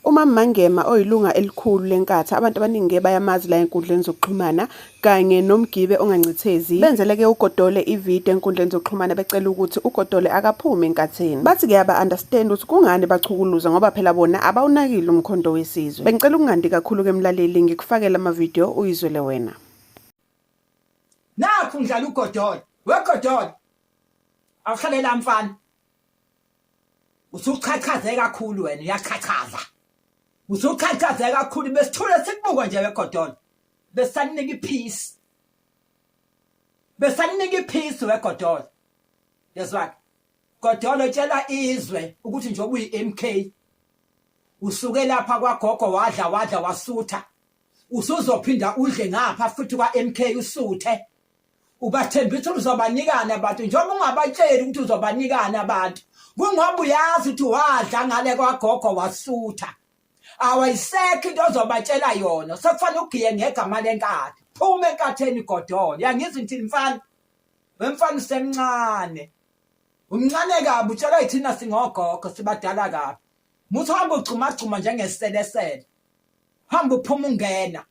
UMama Mangema oyilunga elikhulu lenkatha abantu abaningi bayamazi la enkundleni zokuxhumana kanye noMgibe ongancithezi benzeleke uGodole ivideo enkundleni zokuxhumana becela ukuthi uGodole akaphume enkatheni. Bathi ke aba-understand ukuthi kungani bachukuluza ngoba phela bona abawunakile umkhondo wesizwe. Bengicela ukungandi kakhulu ke mlaleli ngikufakele ama-video uyizwele wena. Nakho ngidlala uGodole. WeGodole. Awuhlalela mfana. Usuchachaze kakhulu wena uyachachaza. Usuchachaze kakhulu besithule sikubuka nje weGodole. Besanika ipeace. Besanika ipeace weGodole. Yezwa. Godole tshela izwe ukuthi nje uyi-MK. Usuke lapha kwagogo wadla wasutha. Usuzophinda udle ngapha futhi kwa-MK usuthe. Ubathembisa uzobanikana abantu njengoba ungabatsheli ukuthi uzobanikana abantu. Kungoba uyazi ukuthi wadla ngale kwagogo wasutha. Awayisekho into ozobatshela yona. Sekufanele ugiye ngegama lenkatha. Phuma enkatheni Godole. Yangizwa ngithini mfana? Wemfana usemncane. Umncane kabi utshela ithina singogogo sibadala kabi. Muthi hamba ucuma njengeselesele. Hamba uphuma ungena.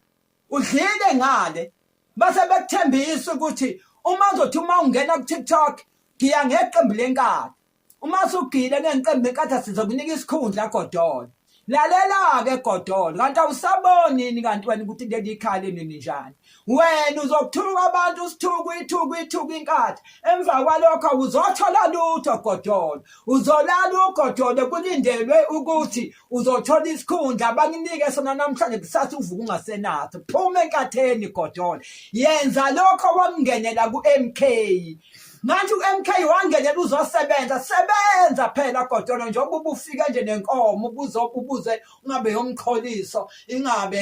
Udlile ngale. Base bekuthembisa ukuthi uma uzothi uma ungena ku TikTok giya ngeqembu lenkatha. Uma usugile ngeqembu lenkatha sizokunika isikhundla Godole. Lalela ke Godole kanti awusaboni kanti wena ukuthi leli ikhali nini njani. Wena uzokuthuka abantu usithuku inkatha. Emva kwalokho uzothola lutho Godole. Uzolala uGodole kulindelwe ukuthi uzothola isikhundla bakunike sona namhlanje kusasa uvuka ungasenatho. Phuma enkatheni Godole. Yenza lokho wamngenela ku-MK. Manje u-MK wangenela uzosebenza. Sebenza phela Godole njengoba ubufika nje nenkomo ubuze ungabe yomqholiso ingabe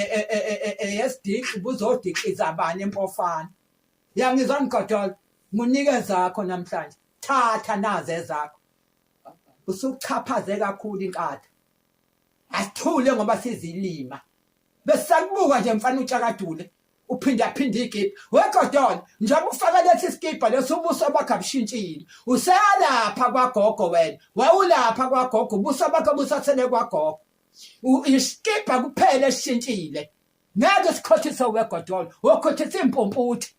yesidiki ubuzodikiza abanye empofana. Yangizwa Godole ngunike zakho namhlanje. Thatha nazo ezakho. Usuchaphaze kakhulu inkatha. Asithule ngoba sizilima. Besakubuka nje mfana uTshakadule. Uphinda igibe. WeGodole njengoba ufaka lethi skipha lesobuso bakho abishintshile. Useyalapha kwagogo wena. Wawulapha kwagogo ubuso bakho busathele kwagogo. Iskipha kuphela esishintshile. Ngeke sikhothisa weGodole. Wokhothisa impomputhi.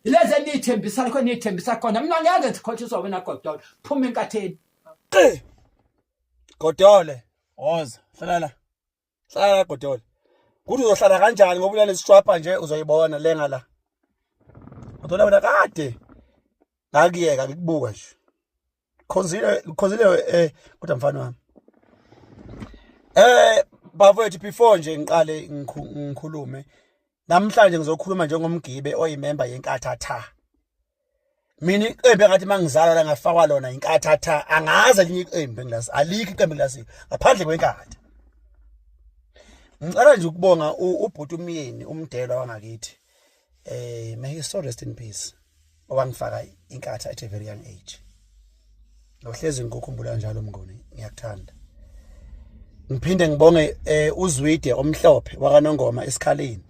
Leze nithembisa khona nithembisa khona. Mina ngeke sikhothisa wena Godole. Phuma enkatheni. Godole, woza, hlala Godole. Kuthi uzohlala kanjani ngoba ulale sishwapha nje uzoyibona lenga la. Godole wena kade ngakuyeka ngikubuka nje. Khonzile kodwa mfana wami. Bafowethu before nje ngiqale ngikhulume. Namhlanje ngizokhuluma njengomgibe oyimember yenkatha tha. Mina iqembu engathi mangizala la ngafakwa lona inkatha tha angazi elinye iqembu engilasi alikho iqembu engilasi ngaphandle kwenkatha. Ngicela nje ukubonga ubhuti umyeni umdelwa wangakithi. May he so rest in peace. Owangifaka inkatha at a very young age. Ngohlezi ngikukhumbula njalo Mnguni ngiyakuthanda. Ngiphinde ngibonge uZwide omhlophe wakaNongoma esikhaleni.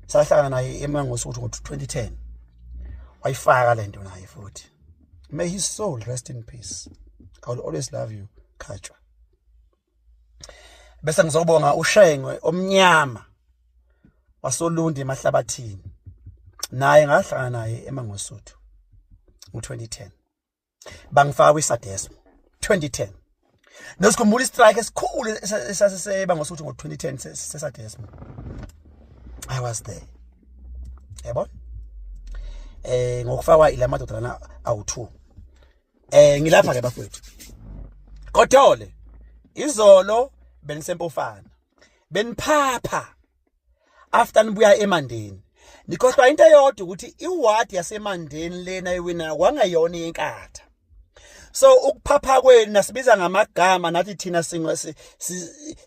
Sahlangana naye eMangosuthu ngo-2010. Wayifaka lento naye futhi. May his soul rest in peace. I will always love you, Khatshwa. Bese ngizobonga uShengwe omnyama waSolundi emahlabathini. Naye ngahlangana naye eMangosuthu ngo-2010. Bangifaka kwiSadesmo 2010. Nosikhumbula istrike esikhulu esasiseba ngosuthu ngo-2010 seSadesmo. I was there. Yabona? Ngokufakwa ila madodana awu2. Ngilapha ke bafowethu. Godole. Izolo benisempofana. Beniphapha. After nibuya eMandeni. Nikhohlwa into eyodwa ukuthi iward yaseMandeni lena iwina kwangayona inkatha. So ukuphapha kwenu nasibiza ngamagama nathi thina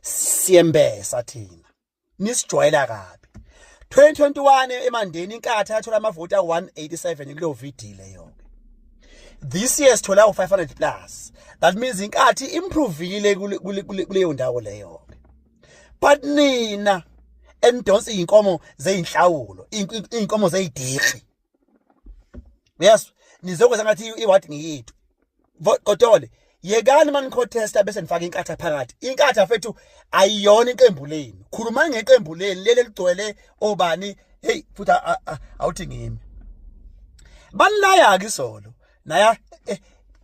siyembesa thina. Nisijwayela kabi. 2021 eMandeni inkatha yathola amavoti a187 kuleyo video leyo. This year sithola u500 plus. That means inkathi improvile kuleyo ndawo leyo. But nina endonsi inkomo zeyinhlawulo, inkomo zeyidikhi. Yes, nizokwenza ngathi iward ngiyithu. Godole yekani manicontesta bese nifaka inkatha phakathi. Inkatha fethu ayiyona iqembu lenu. Khulumani ngeqembu lenu leli ligcwele obani. Hey futhi awuthi ngimi. Banilaya ke isolo. Naya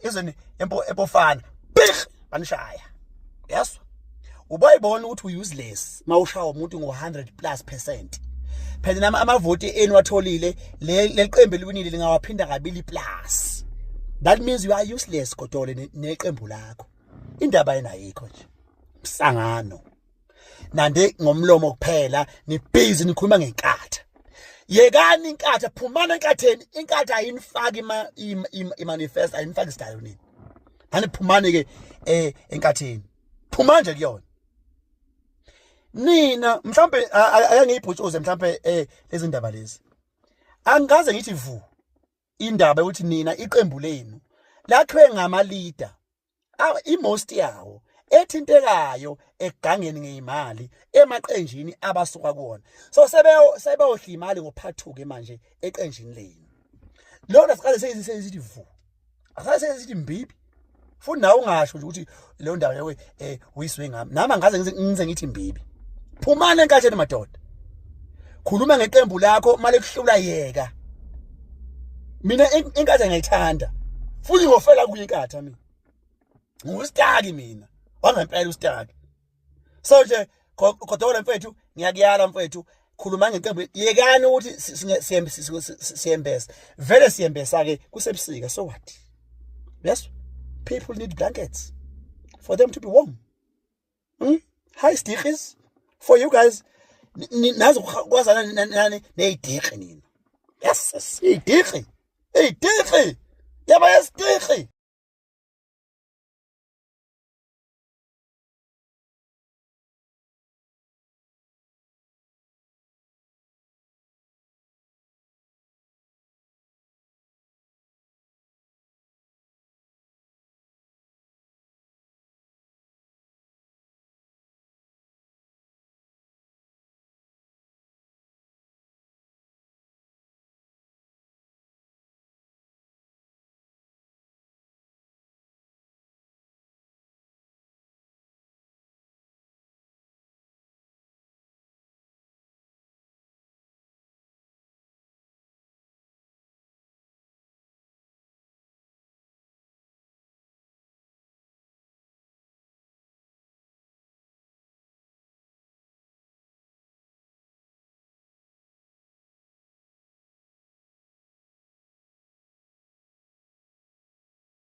izweni empofana. Big banishaya. Yes. Ubayibona ukuthi useless mawushaya umuntu ngo100+%. Phela nama amavoti enu watholile leqembu liwinile lingawaphinda kabili plus. That means you are useless Kotole neqembu lakho. Indaba yena ayikho nje. Msangano. Nande ngomlomo kuphela ni busy nikhuluma ngenkatha. Yekani inkatha phumana enkatheni. Inkatha ayinifaki imanifest ayinifaki isitayilo nini. Hani phumane ke enkatheni. Phuma nje kuyona. Nina mhlambe ayangiyibhutshuze mhlambe lezi ndaba lezi. Angaze ngithi vu indaba ukuthi nina iqembu lenu lakhiwe ngama leader. Imost yawo ethintekayo egangeni ngeimali emaqenjini abasuka kuona. So sebeyohla imali ngopart 2 ke manje eqenjini lenu. Lona siqale seyizithi vu. Asase seyizithi mbibi. Futhi nawe ungasho nje ukuthi leyo ndawo yawe uyiswe ngami. Nami angaze ngize ngithi mbibi. Phumana enkatheni madoda. Khuluma ngeqembu lakho mali kuhlula yeka. Mina inkatha ngiyithanda. Futhi ngofela kuye inkatha mina. Ngustaki mina. Wangempela ustaki. So nje kodwa mfethu ngiyakuyala mfethu khuluma ngeqembu yekani ukuthi siyembesa. Vele siyembesa ke kusebusika so what? Yes. People need blankets for them to be warm. High stickers for you guys. Nazo kwazana nani neyidikhe nina. Yes, idikhe. Idikhe. Yaba yestikhe.